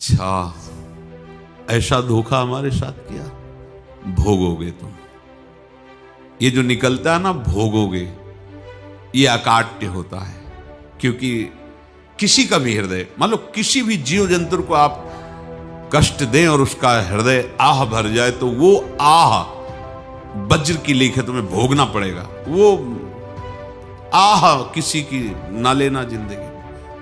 अच्छा, ऐसा धोखा हमारे साथ किया, भोगोगे तुम। ये जो निकलता है ना भोगोगे, ये अकाट्य होता है। क्योंकि किसी का भी हृदय, मान लो किसी भी जीव जंतु को आप कष्ट दें और उसका हृदय आह भर जाए, तो वो आह वज्र की लेख है, तुम्हें भोगना पड़ेगा। वो आह किसी की ना लेना जिंदगी।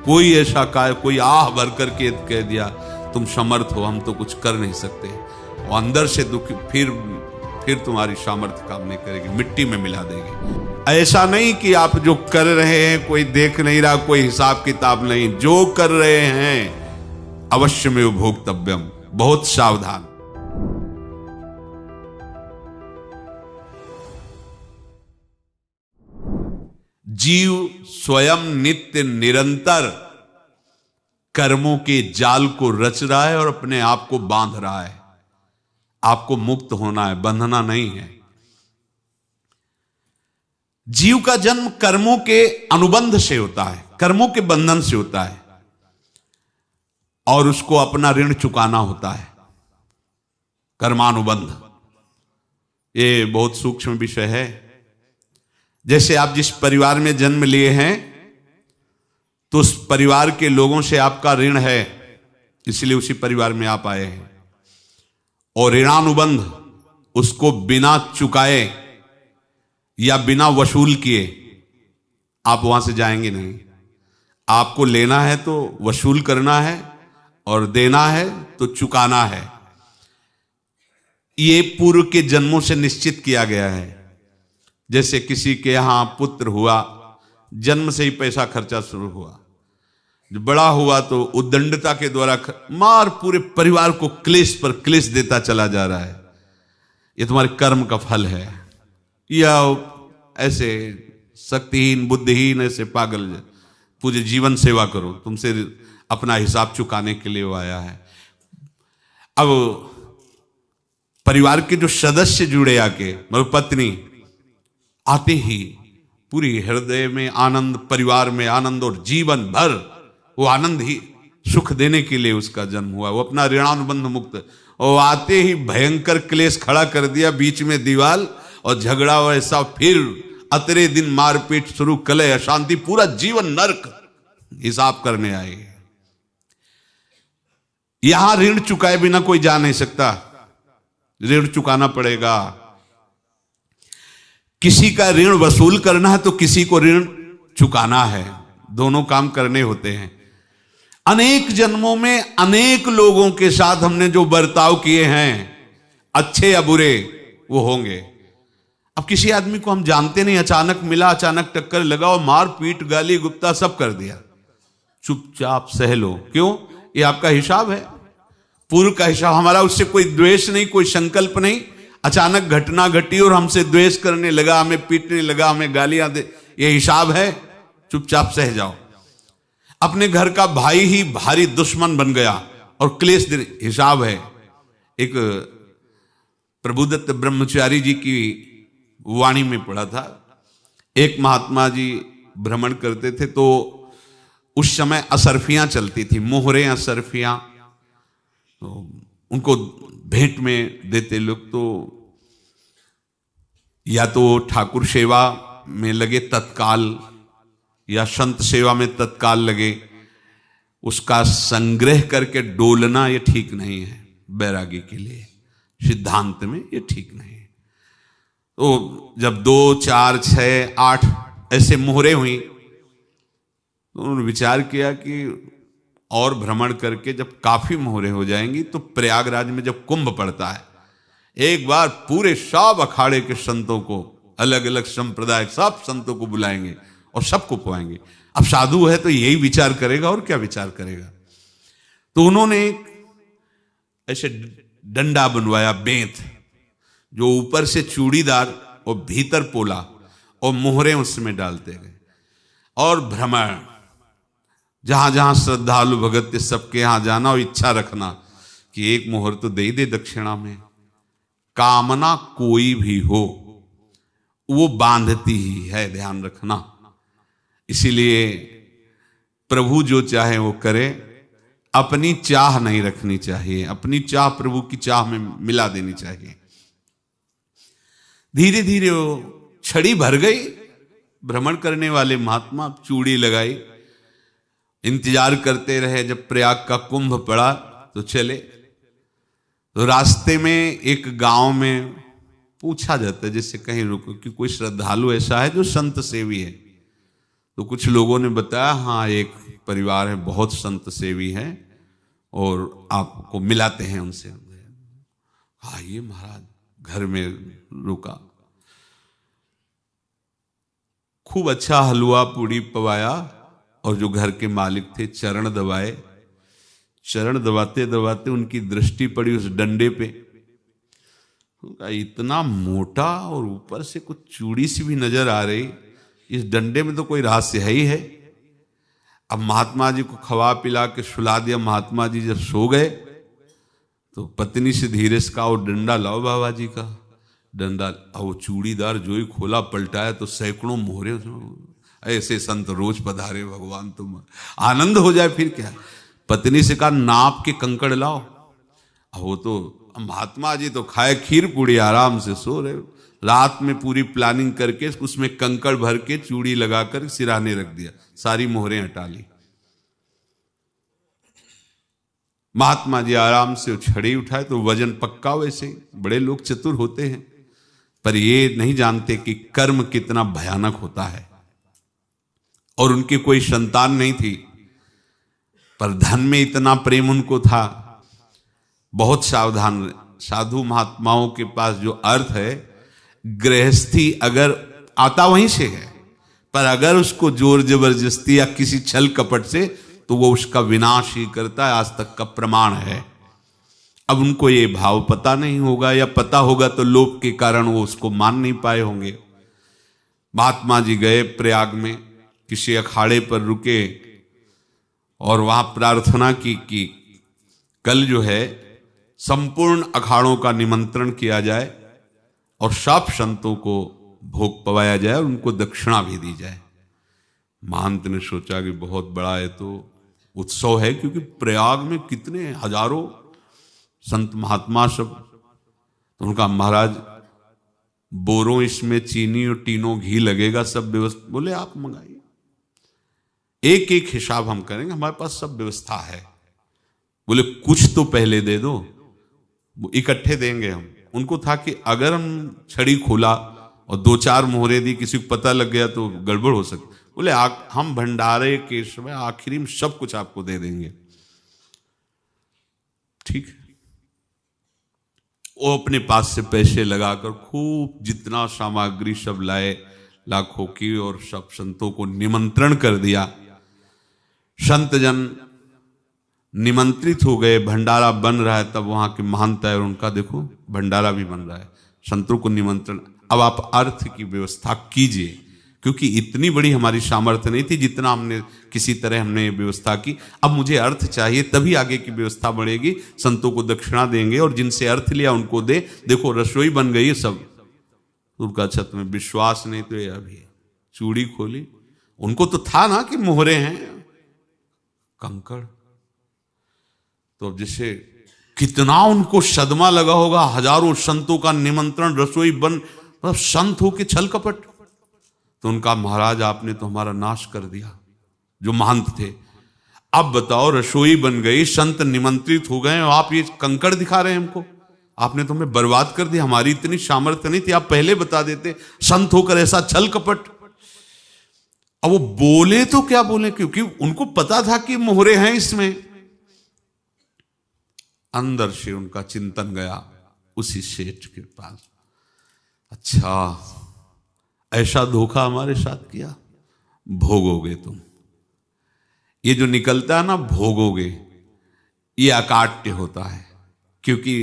कोई ऐसा कोई आह भर करके कह दिया तुम समर्थ हो, हम तो कुछ कर नहीं सकते, और अंदर से दुख, फिर तुम्हारी सामर्थ्य काम नहीं करेगी, मिट्टी में मिला देगी। ऐसा नहीं कि आप जो कर रहे हैं कोई देख नहीं रहा, कोई हिसाब किताब नहीं, जो कर रहे हैं अवश्य में भोक्तव्यम, बहुत सावधान। जीव स्वयं नित्य निरंतर कर्मों के जाल को रच रहा है और अपने आप को बांध रहा है। आपको मुक्त होना है, बंधना नहीं है। जीव का जन्म कर्मों के अनुबंध से होता है, कर्मों के बंधन से होता है, और उसको अपना ऋण चुकाना होता है। कर्मानुबंध ये बहुत सूक्ष्म विषय है। जैसे आप जिस परिवार में जन्म लिए हैं, तो उस परिवार के लोगों से आपका ऋण है, इसलिए उसी परिवार में आप आए हैं। और ऋणानुबंध उसको बिना चुकाए या बिना वसूल किए आप वहां से जाएंगे नहीं। आपको लेना है तो वसूल करना है, और देना है तो चुकाना है। ये पूर्व के जन्मों से निश्चित किया गया है। जैसे किसी के यहां पुत्र हुआ, जन्म से ही पैसा खर्चा शुरू हुआ, बड़ा हुआ तो उद्दंडता के द्वारा मार पूरे परिवार को क्लेश पर क्लेश देता चला जा रहा है। ये तुम्हारे कर्म का फल है। या ऐसे शक्तिहीन बुद्धिहीन ऐसे पागल पूरे जीवन सेवा करो, तुमसे अपना हिसाब चुकाने के लिए वो आया है। अब परिवार के जो सदस्य जुड़े आके, मतलब पत्नी आते ही पूरी हृदय में आनंद, परिवार में आनंद, और जीवन भर वो आनंद ही सुख देने के लिए उसका जन्म हुआ। वो अपना ऋणानुबंध मुक्त, और आते ही भयंकर क्लेश खड़ा कर दिया, बीच में दीवार और झगड़ा वैसा, फिर अतरे दिन मारपीट शुरू, कलह अशांति, पूरा जीवन नरक हिसाब करने आए। यहां ऋण चुकाए बिना कोई जा नहीं सकता, ऋण चुकाना पड़ेगा। किसी का ऋण वसूल करना है तो किसी को ऋण चुकाना है, दोनों काम करने होते हैं। अनेक जन्मों में अनेक लोगों के साथ हमने जो बर्ताव किए हैं, अच्छे या बुरे, वो होंगे। अब किसी आदमी को हम जानते नहीं, अचानक मिला, अचानक टक्कर लगा और मार पीट गाली गुप्ता सब कर दिया, चुपचाप सह लो। क्यों? ये आपका हिसाब है, पूर्व का हिसाब। हमारा उससे कोई द्वेष नहीं, कोई संकल्प नहीं। अचानक घटना घटी और हमसे द्वेष करने लगा, हमें पीटने लगा, हमें गालियां दे, ये हिसाब है, चुपचाप सह जाओ। अपने घर का भाई ही भारी दुश्मन बन गया और क्लेश दे, हिसाब है। एक प्रभुदत्त ब्रह्मचारी जी की वाणी में पढ़ा था, एक महात्मा जी भ्रमण करते थे, तो उस समय असरफियां चलती थी, मोहरे असरफियां, तो उनको भेंट में देते लोग। तो या तो ठाकुर सेवा में लगे तत्काल, या संत सेवा में तत्काल लगे, उसका संग्रह करके डोलना ये ठीक नहीं है। बैरागी के लिए सिद्धांत में ये ठीक नहीं है। तो जब 2, 4, 6, 8 ऐसे मोहरे हुई, तो उन्होंने विचार किया कि और भ्रमण करके जब काफी मोहरे हो जाएंगी तो प्रयागराज में जब कुंभ पड़ता है, एक बार पूरे सब अखाड़े के संतों को, अलग अलग संप्रदाय सब संतों को बुलाएंगे और सबको पुआएंगे। अब साधु है तो यही विचार करेगा, और क्या विचार करेगा। तो उन्होंने ऐसे डंडा बनवाया, बेंत, जो ऊपर से चूड़ीदार और भीतर पोला, और मोहरे उसमें डालते गए। और भ्रमण, जहां जहां श्रद्धालु भगत थे सबके यहां जाना और इच्छा रखना कि एक मोहर तो दे ही दे दक्षिणा में। कामना कोई भी हो वो बांधती ही है, ध्यान रखना। इसीलिए प्रभु जो चाहे वो करे, अपनी चाह नहीं रखनी चाहिए, अपनी चाह प्रभु की चाह में मिला देनी चाहिए। धीरे धीरे वो छड़ी भर गई। भ्रमण करने वाले महात्मा चूड़ी लगाई, इंतजार करते रहे। जब प्रयाग का कुंभ पड़ा तो चले। तो रास्ते में एक गांव में पूछा जाता है, जैसे कहीं रुको कि कोई श्रद्धालु ऐसा है जो संत सेवी है। तो कुछ लोगों ने बताया, हाँ एक परिवार है बहुत संत सेवी है और आपको मिलाते हैं उनसे। आइए महाराज, घर में रुका, खूब अच्छा हलवा पूड़ी पवाया और जो घर के मालिक थे चरण दबाए। चरण दबाते दबाते उनकी दृष्टि पड़ी उस डंडे पे। इतना मोटा और ऊपर से कुछ चूड़ी सी भी नजर आ रही, इस डंडे में तो कोई रहस्य है ही है। अब महात्मा जी को खवा पिला के सुला दिया। महात्मा जी जब सो गए तो पत्नी से धीरे से कहा, वो डंडा लाओ बाबा जी का डंडा। वो चूड़ीदार जो ही खोला पलटाया तो सैकड़ों मोहरे उसमें। ऐसे संत रोज पधारे भगवान, तुम आनंद हो जाए फिर क्या। पत्नी से कहा, नाप के कंकड़ लाओ। वो तो महात्मा जी तो खाए खीर पूड़ी, आराम से सो रहे। रात में पूरी प्लानिंग करके उसमें कंकड़ भर के चूड़ी लगाकर सिराने रख दिया, सारी मोहरें हटा ली। महात्मा जी आराम से छड़ी उठाए तो वजन पक्का। वैसे बड़े लोग चतुर होते हैं, पर ये नहीं जानते कि कर्म कितना भयानक होता है। और उनकी कोई संतान नहीं थी, पर धन में इतना प्रेम उनको था। बहुत सावधान। साधु महात्माओं के पास जो अर्थ है, गृहस्थी अगर आता वहीं से है, पर अगर उसको जोर जबरदस्ती या किसी छल कपट से, तो वो उसका विनाश ही करता है। आज तक का प्रमाण है। अब उनको ये भाव पता नहीं होगा, या पता होगा तो लोभ के कारण वो उसको मान नहीं पाए होंगे। महात्मा जी गए प्रयाग में, किसी अखाड़े पर रुके और वहां प्रार्थना की कि कल जो है संपूर्ण अखाड़ों का निमंत्रण किया जाए और सब संतों को भोग पवाया जाए और उनको दक्षिणा भी दी जाए। महंत ने सोचा कि बहुत बड़ा है तो उत्सव है, क्योंकि प्रयाग में कितने हजारों संत महात्मा सब। तो उनका महाराज बोरों इसमें चीनी और टीनों घी लगेगा, सब व्यवस्था। बोले आप मंगाइए, एक एक हिसाब हम करेंगे, हमारे पास सब व्यवस्था है। बोले कुछ तो पहले दे दो, इकट्ठे देंगे हम। उनको था कि अगर हम छड़ी खोला और दो चार मोहरे दी, किसी को पता लग गया तो गड़बड़ हो सकती। बोले हम भंडारे के समय आखिरी में सब कुछ आपको दे देंगे। ठीक है। वो अपने पास से पैसे लगाकर खूब जितना सामग्री सब लाए, लाखों की, और सब संतों को निमंत्रण कर दिया। संत जन निमंत्रित हो गए, भंडारा बन रहा है। तब वहां के महंत है और उनका देखो भंडारा भी बन रहा है, संतों को निमंत्रण। अब आप अर्थ की व्यवस्था कीजिए, क्योंकि इतनी बड़ी हमारी सामर्थ्य नहीं थी जितना हमने किसी तरह हमने व्यवस्था की। अब मुझे अर्थ चाहिए, तभी आगे की व्यवस्था बढ़ेगी। संतों को दक्षिणा देंगे और जिनसे अर्थ लिया उनको दे। देखो रसोई बन गई है सब। उनका छत में विश्वास नहीं तो ये अभी चूड़ी खोली। उनको तो था ना कि मोहरे हैं, कंकड़। तो अब जैसे कितना उनको सदमा लगा होगा। हजारों संतों का निमंत्रण, रसोई बन, मतलब संत हो के छल कपट। तो उनका महाराज आपने तो हमारा नाश कर दिया, जो महंत थे। अब बताओ रसोई बन गई, संत निमंत्रित हो गए, और आप ये कंकड़ दिखा रहे हैं हमको। आपने तो हमें बर्बाद कर दिया। हमारी इतनी सामर्थ्य नहीं थी, आप पहले बता देते। संत होकर ऐसा छल कपट। अब वो बोले तो क्या बोले, क्योंकि उनको पता था कि मोहरे हैं इसमें। अंदर से उनका चिंतन गया उसी सेठ के पास, अच्छा ऐसा धोखा हमारे साथ किया, भोगोगे तुम। ये जो निकलता है ना भोगोगे, ये अकाट्य होता है। क्योंकि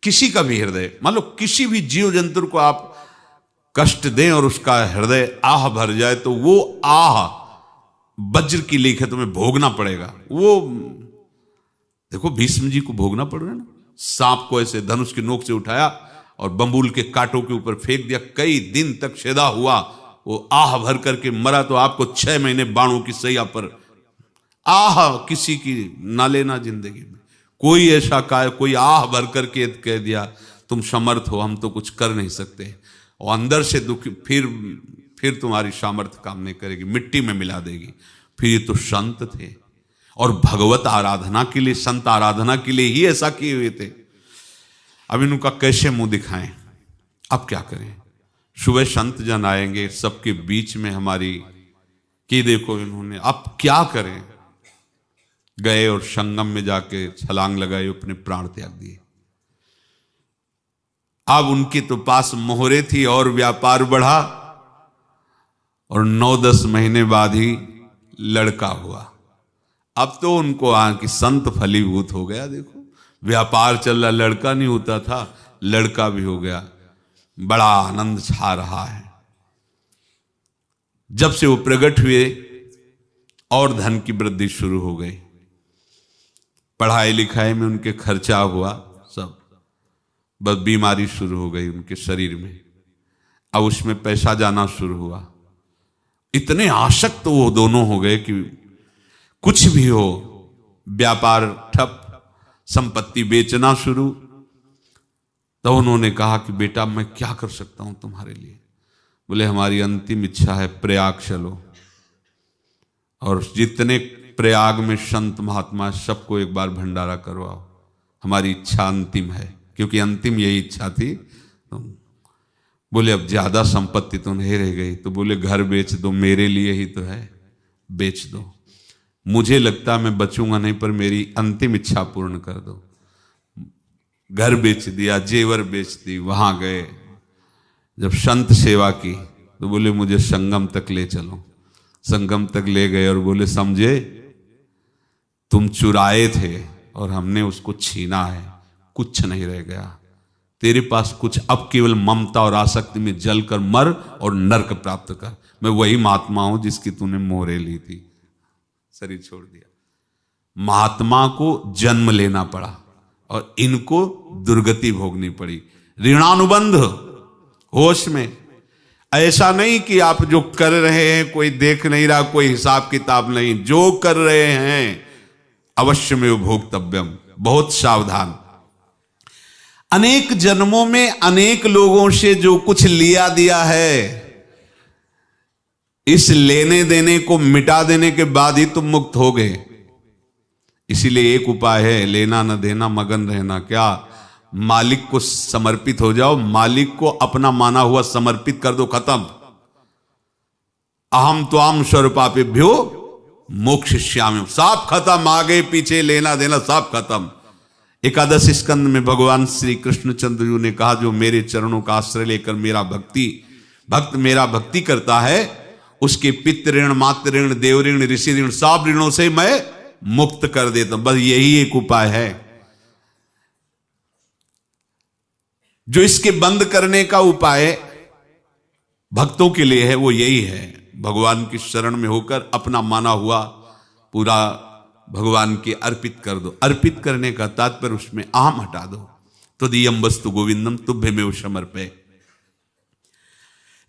किसी का भी हृदय, मान लो किसी भी जीव जंतु को आप कष्ट दें और उसका हृदय आह भर जाए, तो वो आह वज्र की लेख है, तुम्हें भोगना पड़ेगा। वो देखो भीष्म जी को भोगना पड़ रहा है ना। सांप को ऐसे धनुष की नोक से उठाया और बंबूल के कांटों के ऊपर फेंक दिया, कई दिन तक छेदा हुआ, वो आह भर करके मरा। तो आपको 6 महीने बाणों की सैया पर आह किसी की ना लेना जिंदगी में। कोई ऐसा कोई आह भर करके कह दिया तुम समर्थ हो, हम तो कुछ कर नहीं सकते, और अंदर से दुखी, फिर तुम्हारी सामर्थ्य काम नहीं करेगी, मिट्टी में मिला देगी। फिर ये तो संत थे और भगवत आराधना के लिए, संत आराधना के लिए ही ऐसा किए हुए थे। अब इनका कैसे मुंह दिखाएं, अब क्या करें। सुबह संत जन आएंगे, सबके बीच में हमारी कि देखो इन्होंने, अब क्या करें। गए और संगम में जाके छलांग लगाई, अपने प्राण त्याग दिए। अब उनके तो पास मोहरे थी और व्यापार बढ़ा, और 9-10 महीने बाद ही लड़का हुआ। अब तो उनको कि संत फलीभूत हो गया। देखो व्यापार चल रहा, लड़का नहीं होता था, लड़का भी हो गया, बड़ा आनंद छा रहा है। जब से वो प्रकट हुए और धन की वृद्धि शुरू हो गई, पढ़ाई लिखाई में उनके खर्चा हुआ सब, बस बीमारी शुरू हो गई उनके शरीर में। अब उसमें पैसा जाना शुरू हुआ। इतने आसक्त तो वो दोनों हो गए कि कुछ भी हो, व्यापार ठप, संपत्ति बेचना शुरू। तो उन्होंने कहा कि बेटा मैं क्या कर सकता हूं तुम्हारे लिए। बोले हमारी अंतिम इच्छा है प्रयाग चलो, और जितने प्रयाग में संत महात्मा सबको एक बार भंडारा करवाओ, हमारी इच्छा अंतिम है, क्योंकि अंतिम यही इच्छा थी। बोले अब ज्यादा संपत्ति तो नहीं रह गई, तो बोले घर बेच दो, मेरे लिए ही तो है, बेच दो। मुझे लगता मैं बचूंगा नहीं, पर मेरी अंतिम इच्छा पूर्ण कर दो। घर बेच दिया, जेवर बेच दी। वहां गए, जब संत सेवा की तो बोले मुझे संगम तक ले चलो। संगम तक ले गए और बोले समझे तुम चुराए थे और हमने उसको छीना है, कुछ नहीं रह गया तेरे पास कुछ, अब केवल ममता और आसक्ति में जलकर मर और नरक प्राप्त कर। मैं वही महात्मा हूं जिसकी तूने मोहरे ली थी, शरीर छोड़ दिया। महात्मा को जन्म लेना पड़ा और इनको दुर्गति भोगनी पड़ी। ऋणानुबंध, होश में। ऐसा नहीं कि आप जो कर रहे हैं कोई देख नहीं रहा, कोई हिसाब किताब नहीं, जो कर रहे हैं अवश्य में भोक्तव्यम। बहुत सावधान। अनेक जन्मों में अनेक लोगों से जो कुछ लिया दिया है, इस लेने देने को मिटा देने के बाद ही तुम मुक्त हो गए। इसीलिए एक उपाय है, लेना न देना मगन रहना। क्या? मालिक को समर्पित हो जाओ, मालिक को अपना माना हुआ समर्पित कर दो, खत्म। अहम त्वाम स्वरूपापेभ्यो मोक्षयिष्यामि, सब खत्म। आगे पीछे लेना देना सब खत्म। एकादश स्कंद में भगवान श्री कृष्णचंद्र जी ने कहा जो मेरे चरणों का आश्रय लेकर भक्त मेरा भक्ति करता है, उसके पितृ ऋण, मातृ ऋण, देव ऋण, ऋषि ऋण, सब ऋणों से मैं मुक्त कर देता हूं। बस यही एक उपाय है जो इसके बंद करने का उपाय भक्तों के लिए है, वो यही है। भगवान की शरण में होकर अपना माना हुआ पूरा भगवान के अर्पित कर दो। अर्पित करने का तात्पर्य उसमें अहम हटा दो। तो दियम वस्तु गोविंदम तुभ्यमेव समर्पये।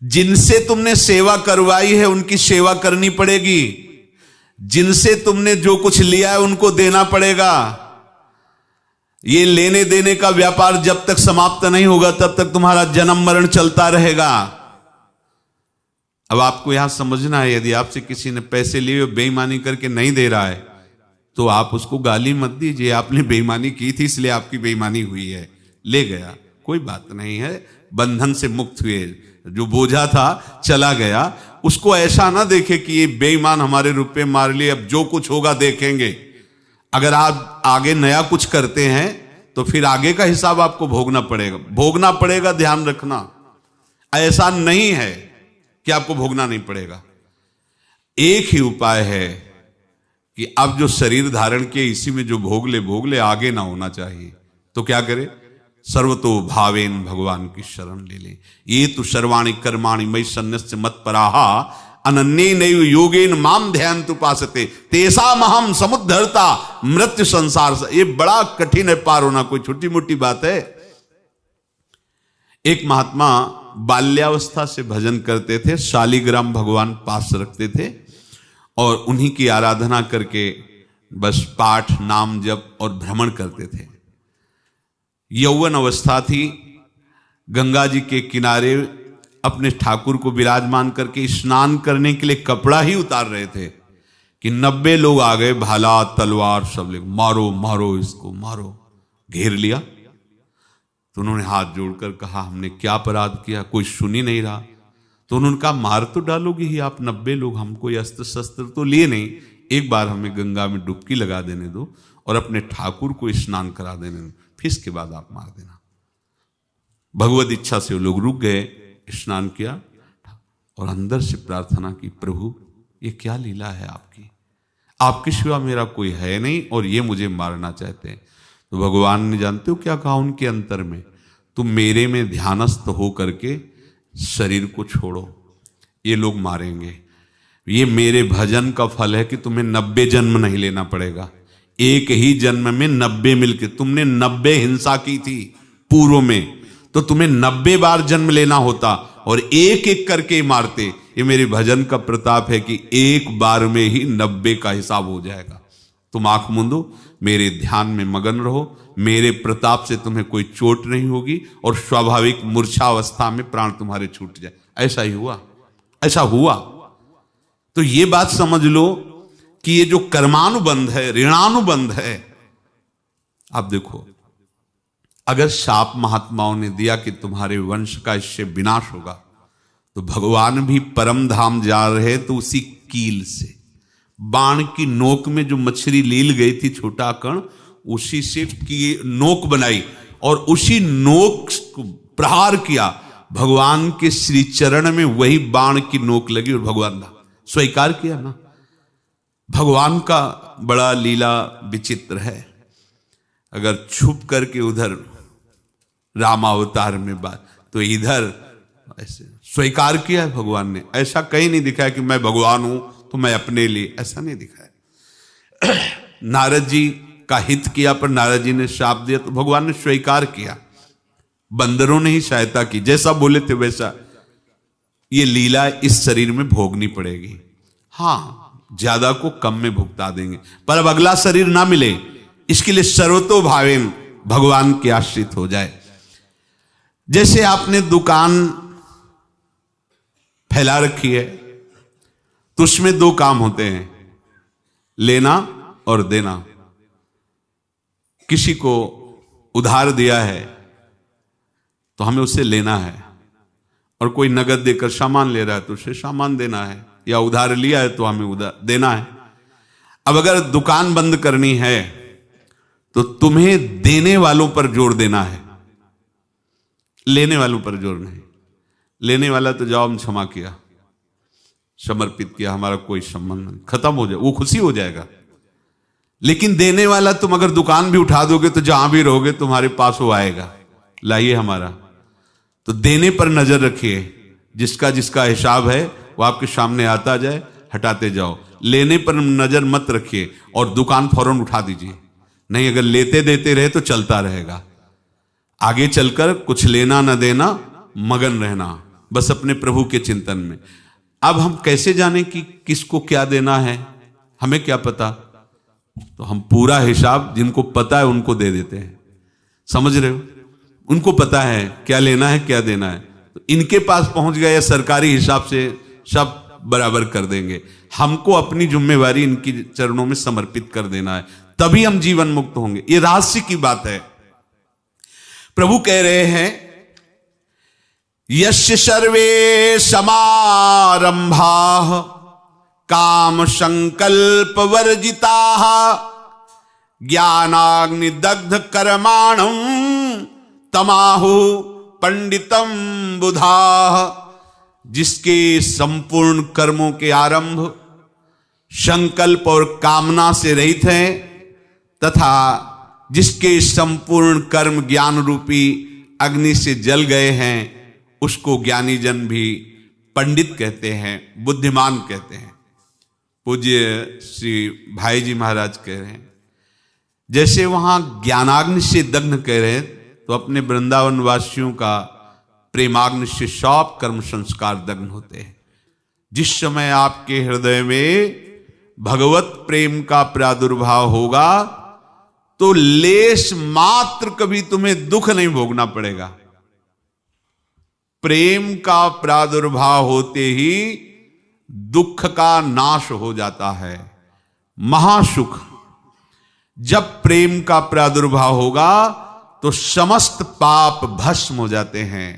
जिनसे तुमने सेवा करवाई है उनकी सेवा करनी पड़ेगी। जिनसे तुमने जो कुछ लिया है उनको देना पड़ेगा। ये लेने देने का व्यापार जब तक समाप्त नहीं होगा तब तक तुम्हारा जन्म मरण चलता रहेगा। अब आपको यहां समझना है, यदि आपसे किसी ने पैसे लिए बेईमानी करके नहीं दे रहा है तो आप उसको गाली मत दीजिए। आपने बेईमानी की थी इसलिए आपकी बेईमानी हुई है, ले गया, कोई बात नहीं है, बंधन से मुक्त हुए। जो बोझा था चला गया। उसको ऐसा ना देखे कि ये बेईमान हमारे रुपए मार लिए, अब जो कुछ होगा देखेंगे। अगर आप आगे नया कुछ करते हैं तो फिर आगे का हिसाब आपको भोगना पड़ेगा, ध्यान रखना। ऐसा नहीं है कि आपको भोगना नहीं पड़ेगा। एक ही उपाय है कि अब जो शरीर धारण किए इसी में जो भोग ले, आगे ना होना चाहिए। तो क्या करे? सर्वतो भावेन भगवान की शरण ले ले। ये तो सर्वाणि कर्माणि मयि सन्न्यस्य मत्पराः अनन्येनैव योगेन माम ध्यायन्तु उपासते तेषामहं समुद्धर्ता मृत्यु संसार से। ये बड़ा कठिन है पार होना, कोई छोटी मोटी बात है। एक महात्मा बाल्यावस्था से भजन करते थे, शालिग्राम भगवान पास रखते थे और उन्हीं की आराधना करके बस पाठ नाम जप और भ्रमण करते थे। यौवन अवस्था थी, गंगा जी के किनारे अपने ठाकुर को विराजमान करके स्नान करने के लिए कपड़ा ही उतार रहे थे कि 90 लोग आ गए, भाला तलवार सब ले, मारो मारो इसको मारो, घेर लिया। तो उन्होंने हाथ जोड़कर कहा हमने क्या अपराध किया, कोई सुन ही नहीं रहा। तो उन्होंने कहा मार तो डालोगे ही आप 90 लोग, हम कोई अस्त्र शस्त्र तो लिए नहीं, एक बार हमें गंगा में डुबकी लगा देने दो और अपने ठाकुर को स्नान करा देने दो, फिर इसके बाद आप मार देना। भगवत इच्छा से वो लोग रुक गए, स्नान किया और अंदर से प्रार्थना की, प्रभु ये क्या लीला है आपकी, आपके सिवा मेरा कोई है नहीं और ये मुझे मारना चाहते हैं। तो भगवान ने जानते हो क्या कहा उनके अंतर में, तुम मेरे में ध्यानस्थ हो करके शरीर को छोड़ो, ये लोग मारेंगे, ये मेरे भजन का फल है कि तुम्हें 90 जन्म नहीं लेना पड़ेगा, एक ही जन्म में 90 मिलके, तुमने 90 हिंसा की थी पूर्व में, तो तुम्हें 90 बार जन्म लेना होता और एक एक करके मारते। ये मेरे भजन का प्रताप है कि एक बार में ही 90 का हिसाब हो जाएगा। तुम आंख मूंदो, मेरे ध्यान में मगन रहो, मेरे प्रताप से तुम्हें कोई चोट नहीं होगी और स्वाभाविक मूर्छा अवस्था में प्राण तुम्हारे छूट जाए। ऐसा ही हुआ, ऐसा हुआ। तो ये बात समझ लो कि ये जो कर्मानुबंध है, ऋणानुबंध है। आप देखो, अगर शाप महात्माओं ने दिया कि तुम्हारे वंश का इससे विनाश होगा, तो भगवान भी परम धाम जा रहे तो उसी कील से, बाण की नोक में जो मछली लील गई थी छोटा कण, उसी से की नोक बनाई और उसी नोक को प्रहार किया, भगवान के श्री चरण में वही बाण की नोक लगी और भगवान ने स्वीकार किया ना। भगवान का बड़ा लीला विचित्र है। अगर छुप करके उधर रामावतार में बात, तो इधर ऐसे स्वीकार किया है भगवान ने। ऐसा कहीं नहीं दिखाया कि मैं भगवान हूं तो मैं अपने लिए, ऐसा नहीं दिखाया। नारद जी का हित किया पर नारद जी ने शाप दिया तो भगवान ने स्वीकार किया। बंदरों ने ही सहायता की, जैसा बोले थे वैसा। ये लीला इस शरीर में भोगनी पड़ेगी। हाँ, ज्यादा को कम में भुगता देंगे, पर अब अगला शरीर ना मिले, इसके लिए सर्वतो भावेन भगवान के आश्रित हो जाए। जैसे आपने दुकान फैला रखी है तो उसमें दो काम होते हैं, लेना और देना। किसी को उधार दिया है तो हमें उसे लेना है, और कोई नगद देकर सामान ले रहा है तो उसे सामान देना है, या उधार लिया है तो हमें उधार देना है। अब अगर दुकान बंद करनी है तो तुम्हें देने वालों पर जोर देना है, लेने वालों पर जोर नहीं। लेने वाला तो जाओ हम क्षमा किया, समर्पित किया, हमारा कोई संबंध नहीं, खत्म हो जाए, वो खुशी हो जाएगा। लेकिन देने वाला, तुम अगर दुकान भी उठा दोगे तो जहां भी रहोगे तुम्हारे पास वो आएगा, लाइए हमारा। तो देने पर नजर रखिए, जिसका जिसका हिसाब है वो आपके सामने आता जाए, हटाते जाओ। लेने पर नजर मत रखिए और दुकान फौरन उठा दीजिए, नहीं अगर लेते देते रहे तो चलता रहेगा। आगे चलकर कुछ लेना न देना, मगन रहना बस अपने प्रभु के चिंतन में। अब हम कैसे जाने कि किसको क्या देना है, हमें क्या पता? तो हम पूरा हिसाब जिनको पता है उनको दे देते हैं, समझ रहे हो? उनको पता है क्या लेना है क्या देना है, तो इनके पास पहुंच गए, सरकारी हिसाब से सब बराबर कर देंगे। हमको अपनी जिम्मेवारी इनकी चरणों में समर्पित कर देना है, तभी हम जीवन मुक्त होंगे। ये रहस्य की बात है। प्रभु कह रहे हैं, यस्य सर्वे समारंभा काम संकल्प वर्जिता ज्ञानाग्नि दग्ध कर्माणं तमाहु पंडितम बुधा। जिसके संपूर्ण कर्मों के आरंभ संकल्प और कामना से रहित हैं, तथा जिसके संपूर्ण कर्म ज्ञान रूपी अग्नि से जल गए हैं, उसको ज्ञानी जन भी पंडित कहते हैं, बुद्धिमान कहते हैं। पूज्य श्री भाई जी महाराज कह रहे हैं, जैसे वहां ज्ञानाग्नि से दग्ध कह रहे हैं, तो अपने वृंदावन वासियों का प्रेमाग्नि से सब कर्म संस्कार दग्ध होते हैं। जिस समय आपके हृदय में भगवत प्रेम का प्रादुर्भाव होगा तो लेश मात्र कभी तुम्हें दुख नहीं भोगना पड़ेगा। प्रेम का प्रादुर्भाव होते ही दुख का नाश हो जाता है, महासुख। जब प्रेम का प्रादुर्भाव होगा तो समस्त पाप भस्म हो जाते हैं,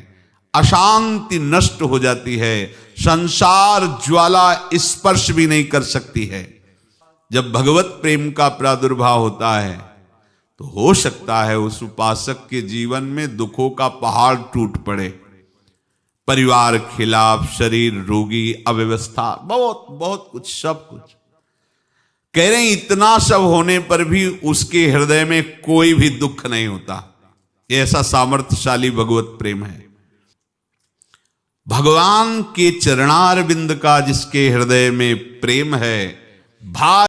अशांति नष्ट हो जाती है, संसार ज्वाला स्पर्श भी नहीं कर सकती है। जब भगवत प्रेम का प्रादुर्भाव होता है तो हो सकता है उस उपासक के जीवन में दुखों का पहाड़ टूट पड़े, परिवार खिलाफ, शरीर रोगी, अव्यवस्था, बहुत बहुत कुछ, सब कुछ। कह रहे हैं इतना सब होने पर भी उसके हृदय में कोई भी दुख नहीं होता। ऐसा सामर्थ्यशाली भगवत प्रेम है। भगवान के चरणारविंद का जिसके हृदय में प्रेम है, भाव